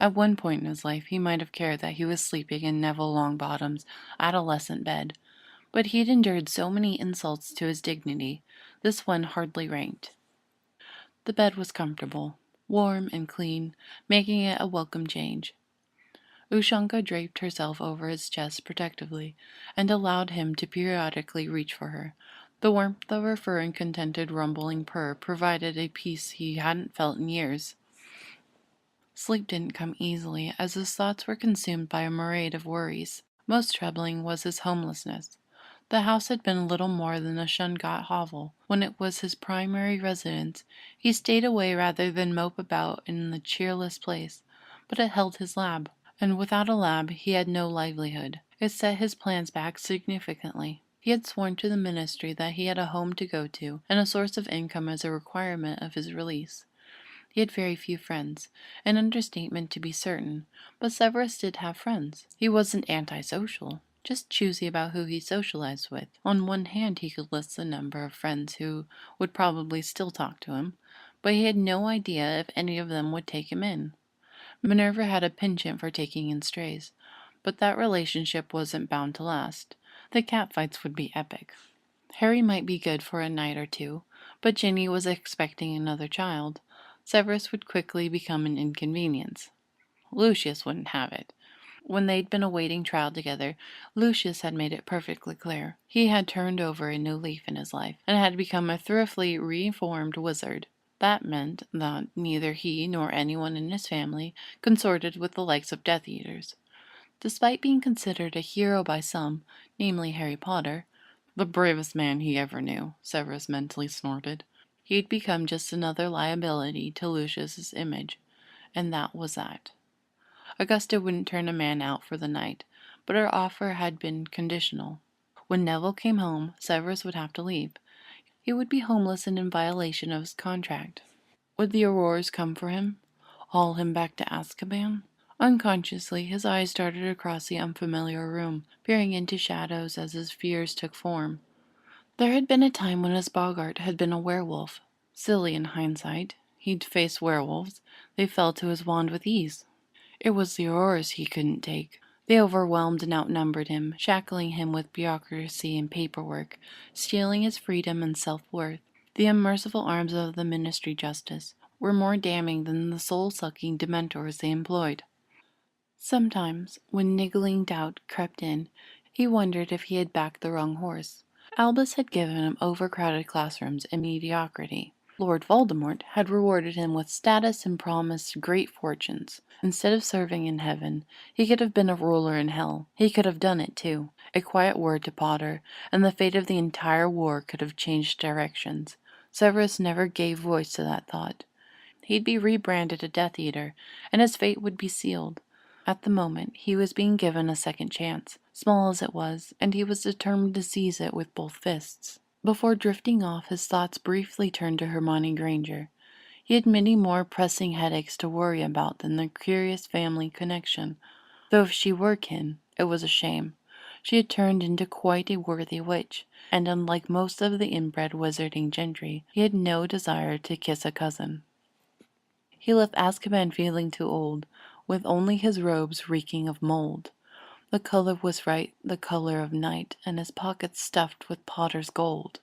At one point in his life, he might have cared that he was sleeping in Neville Longbottom's adolescent bed, but he'd endured so many insults to his dignity, this one hardly ranked. The bed was comfortable, warm and clean, making it a welcome change. Ushanka draped herself over his chest protectively, and allowed him to periodically reach for her. The warmth of her fur and contented rumbling purr provided a peace he hadn't felt in years. Sleep didn't come easily, as his thoughts were consumed by a myriad of worries. Most troubling was his homelessness. The house had been little more than a Shungat hovel. When it was his primary residence, he stayed away rather than mope about in the cheerless place, but it held his lab, and without a lab he had no livelihood. It set his plans back significantly. He had sworn to the ministry that he had a home to go to, and a source of income as a requirement of his release. He had very few friends, an understatement to be certain, but Severus did have friends. He wasn't antisocial, just choosy about who he socialized with. On one hand, he could list the number of friends who would probably still talk to him, but he had no idea if any of them would take him in. Minerva had a penchant for taking in strays, but that relationship wasn't bound to last. The catfights would be epic. Harry might be good for a night or two, but Ginny was expecting another child. Severus would quickly become an inconvenience. Lucius wouldn't have it. When they'd been awaiting trial together, Lucius had made it perfectly clear. He had turned over a new leaf in his life, and had become a thoroughly reformed wizard. That meant that neither he nor anyone in his family consorted with the likes of Death Eaters. Despite being considered a hero by some, namely Harry Potter, the bravest man he ever knew, Severus mentally snorted, he'd become just another liability to Lucius's image, and that was that. Augusta wouldn't turn a man out for the night, but her offer had been conditional. When Neville came home, Severus would have to leave. He would be homeless and in violation of his contract. Would the Aurors come for him? Haul him back to Azkaban? Unconsciously, his eyes darted across the unfamiliar room, peering into shadows as his fears took form. There had been a time when his boggart had been a werewolf. Silly in hindsight. He'd faced werewolves. They fell to his wand with ease. It was the Aurors he couldn't take. They overwhelmed and outnumbered him, shackling him with bureaucracy and paperwork, stealing his freedom and self-worth. The unmerciful arms of the Ministry Justice were more damning than the soul-sucking dementors they employed. Sometimes, when niggling doubt crept in, he wondered if he had backed the wrong horse. Albus had given him overcrowded classrooms and mediocrity. Lord Voldemort had rewarded him with status and promised great fortunes. Instead of serving in heaven, he could have been a ruler in hell. He could have done it, too. A quiet word to Potter, and the fate of the entire war could have changed directions. Severus never gave voice to that thought. He'd be rebranded a Death Eater, and his fate would be sealed. At the moment, he was being given a second chance, small as it was, and he was determined to seize it with both fists. Before drifting off, his thoughts briefly turned to Hermione Granger. He had many more pressing headaches to worry about than the curious family connection, though if she were kin, it was a shame. She had turned into quite a worthy witch, and unlike most of the inbred wizarding gentry, he had no desire to kiss a cousin. He left Azkaban feeling too old, with only his robes reeking of mold. The color was right, the color of night, and his pockets stuffed with Potter's gold.